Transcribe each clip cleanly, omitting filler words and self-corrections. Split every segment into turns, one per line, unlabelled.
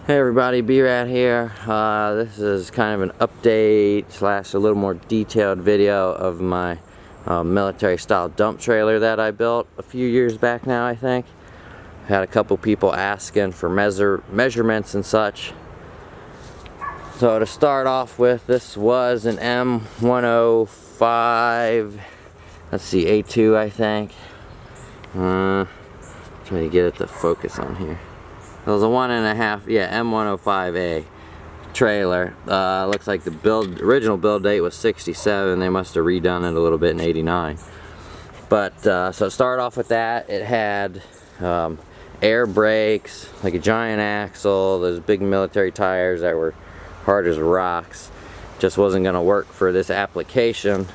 Hey everybody, B-rad here. This is kind of an update slash a little more detailed video of my military style dump trailer that I built a few years back now, I think. Had a couple people asking for measurements and such. So to start off with, this was an M105, let's see, A2 I think. Trying to get it to focus on here. It was a 1.5, yeah, M105A trailer. Looks like the original build date was 67. They must have redone it a little bit in 89. But so to start off with that, it had air brakes, like a giant axle, those big military tires that were hard as rocks. Just wasn't going to work for this application.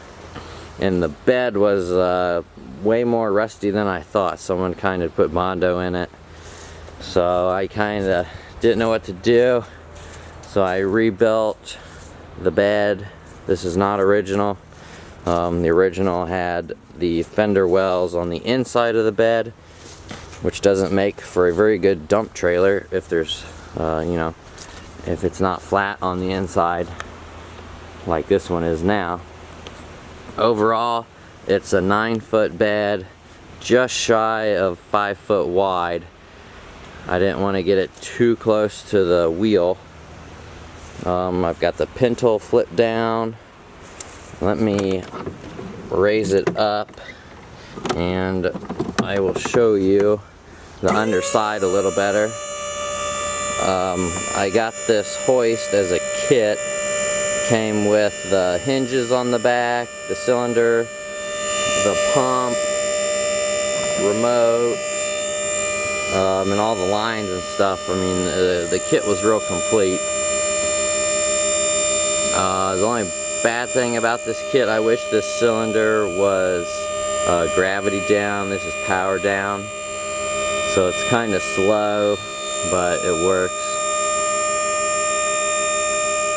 And the bed was way more rusty than I thought. Someone kind of put Bondo in it. So I kind of didn't know what to do, so I rebuilt the bed. This is not original. The original had the fender wells on the inside of the bed, which doesn't make for a very good dump trailer if there's, you know, if it's not flat on the inside like this one is now. Overall, it's a 9-foot bed, just shy of 5 foot wide. I didn't want to get it too close to the wheel. I've got the pintle flip down. Let me raise it up and I will show you the underside a little better. I got this hoist as a kit. Came with the hinges on the back, the cylinder, the pump, remote, and all the lines and stuff. I mean, the kit was real complete. The only bad thing about this kit, I wish this cylinder was gravity down. This is power down, so it's kind of slow, but it works.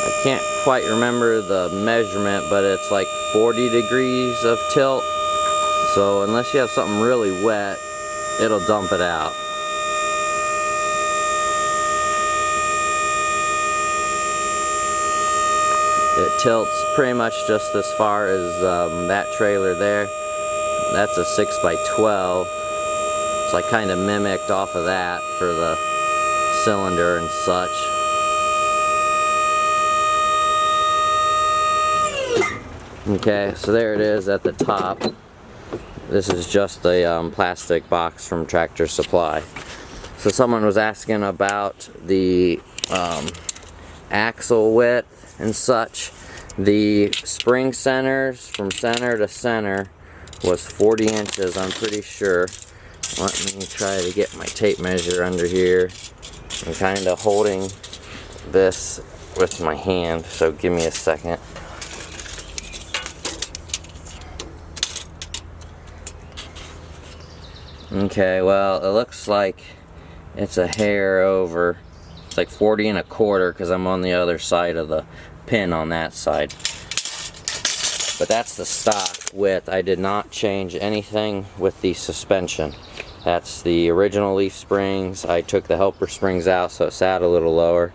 I can't quite remember the measurement, but it's like 40 degrees of tilt, so unless you have something really wet, it'll dump it out. It tilts pretty much just as far as that trailer there. That's a 6x12, so I kind of mimicked off of that for the cylinder and such. Okay, so there it is at the top. This is just a plastic box from Tractor Supply. So someone was asking about the axle width and such. The spring centers from center to center was 40 inches, I'm pretty sure. Let me try to get my tape measure under here. I'm kind of holding this with my hand, so give me a second. Okay, well, it looks like it's a hair over. It's like 40 1/4 because I'm on the other side of the pin on that side. But that's the stock width. I did not change anything with the suspension. That's the original leaf springs. I took the helper springs out so it sat a little lower.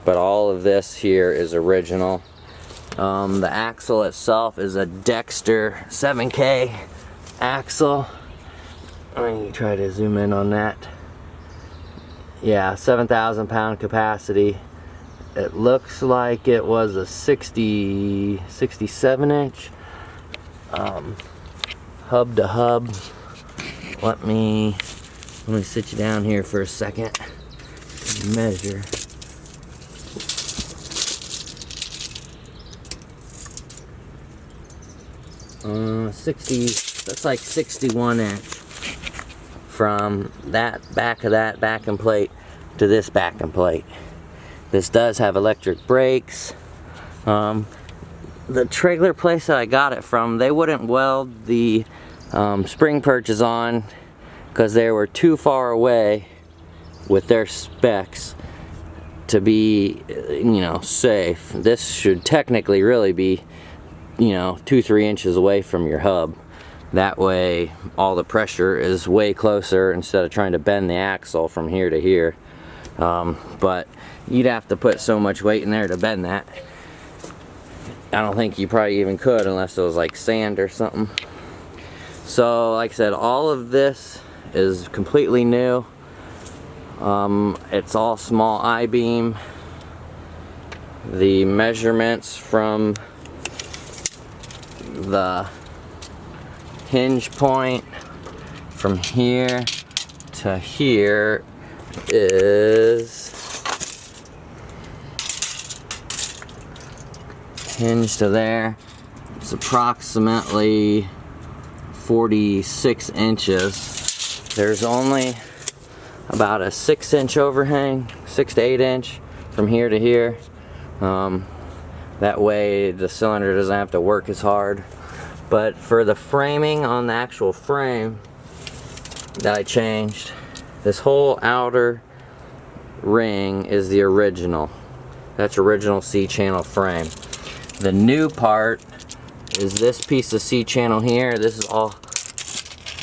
But all of this here is original. The axle itself is a Dexter 7K axle. Let me try to zoom in on that. Yeah, 7,000 pound capacity. It looks like it was a 67 inch hub to hub. Let me sit you down here for a second and measure. That's like 61 inch from that backing plate to this backing plate. This does have electric brakes. The trailer place that I got it from, they wouldn't weld the spring perches on because they were too far away with their specs to be, you know, safe. This should technically really be, you know, 2-3 inches away from your hub. That way all the pressure is way closer instead of trying to bend the axle from here to here. But you'd have to put so much weight in there to bend that. I don't think you probably even could unless it was like sand or something. So like I said, all of this is completely new. It's all small I-beam. The measurements from the hinge point from here to here is hinge to there. It's approximately 46 inches. There's only about a 6-inch overhang, 6 to 8 inch from here to here. That way the cylinder doesn't have to work as hard. But for the framing on the actual frame that I changed, this whole outer ring is the original. That's original C-channel frame. The new part is this piece of C-channel here. This is all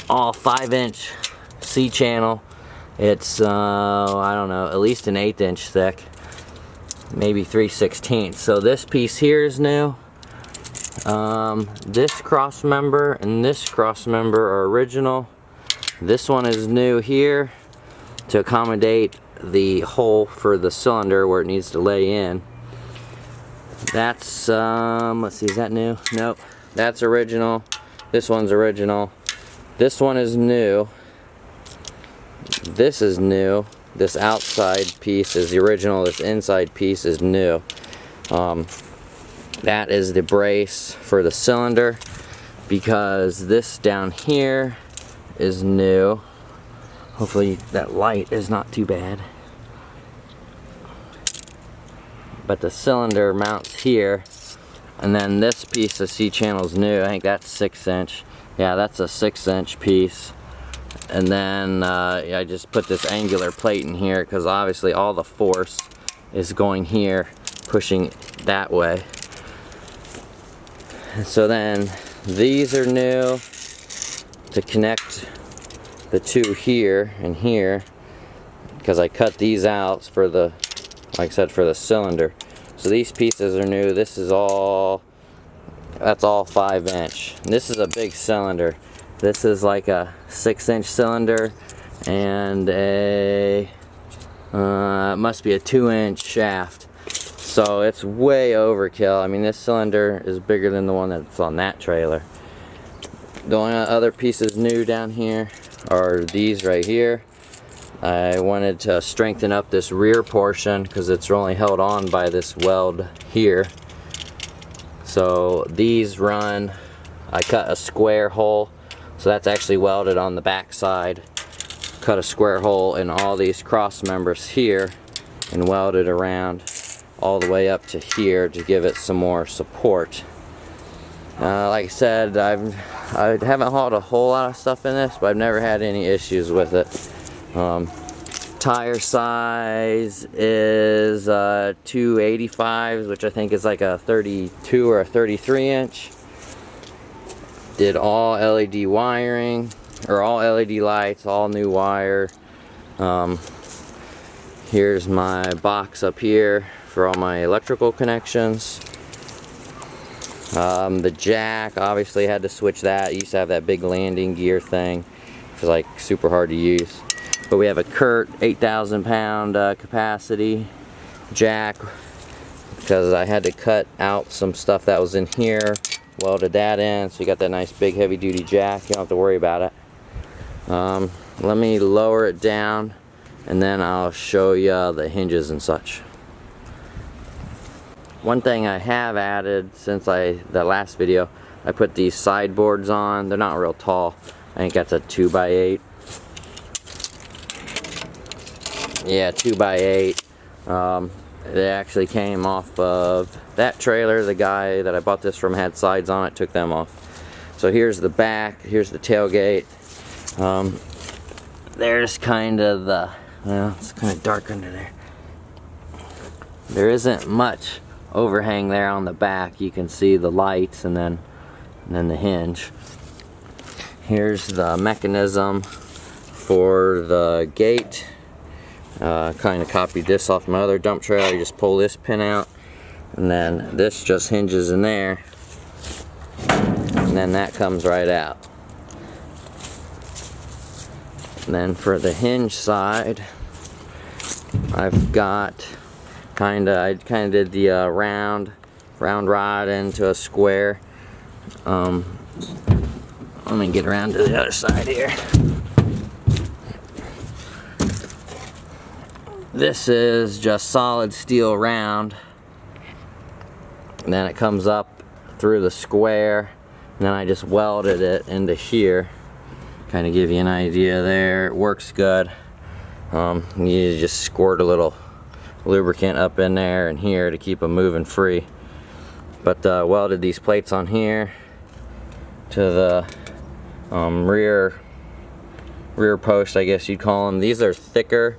5-inch C-channel. It's I don't know, at least an 1/8 inch thick, maybe 3/16. So this piece here is new. This cross member and this cross member are original. This one is new here to accommodate the hole for the cylinder where it needs to lay in. That's let's see, is that new? Nope, that's original. This one's original. This one is new. This is new. This outside piece is the original. This inside piece is new. That is the brace for the cylinder, because this down here is new. Hopefully that light is not too bad. But the cylinder mounts here, and then this piece of C-channel is new. I think that's 6-inch. Yeah, that's a 6-inch piece. And then I just put this angular plate in here because obviously all the force is going here, pushing that way. And so then these are new to connect the two here and here, because I cut these out for the, like I said, for the cylinder. So these pieces are new. This is all, that's all 5-inch. This is a big cylinder. This is like a 6-inch cylinder and a it must be a 2-inch shaft. So it's way overkill. I mean, this cylinder is bigger than the one that's on that trailer. The only other pieces new down here are these right here. I wanted to strengthen up this rear portion because it's only held on by this weld here. So these run, I cut a square hole, so that's actually welded on the back side. Cut a square hole in all these cross members here and welded around all the way up to here to give it some more support. Like I said, I haven't hauled a whole lot of stuff in this, but I've never had any issues with it. Tire size is 285s, which I think is like a 32 or a 33 inch. Did all LED wiring, or all LED lights, all new wire. Here's my box up here for all my electrical connections. The jack, obviously had to switch that. I used to have that big landing gear thing, which is like super hard to use. But we have a Curt 8,000 pound capacity jack, because I had to cut out some stuff that was in here, welded that in, so you got that nice big heavy duty jack. You don't have to worry about it. Let me lower it down and then I'll show you the hinges and such. One thing I have added since the last video, I put these sideboards on. They're not real tall. I think that's a 2x8. Yeah, 2x8. They actually came off of that trailer. The guy that I bought this from had sides on it, took them off. So here's the back, here's the tailgate. There's kind of the, well, it's kind of dark under there. There isn't much overhang there on the back. You can see the lights and then the hinge. Here's the mechanism for the gate. Kind of copied this off my other dump trailer. You just pull this pin out, and then this just hinges in there, and then that comes right out. And then for the hinge side, I've got I kind of did the round rod into a square. Let me get around to the other side here. This is just solid steel round, and then it comes up through the square, and then I just welded it into here. Kind of give you an idea there. It works good. You just squirt a little lubricant up in there and here to keep them moving free. But welded these plates on here to the rear post, I guess you'd call them. These are thicker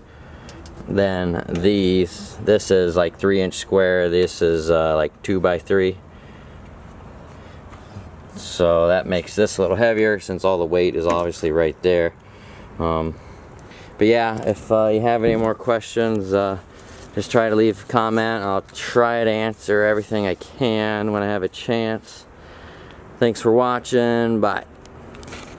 than these. This is like 3-inch square. This is like 2x3. So that makes this a little heavier since all the weight is obviously right there. But yeah, if you have any more questions, just try to leave a comment. I'll try to answer everything I can when I have a chance. Thanks for watching. Bye.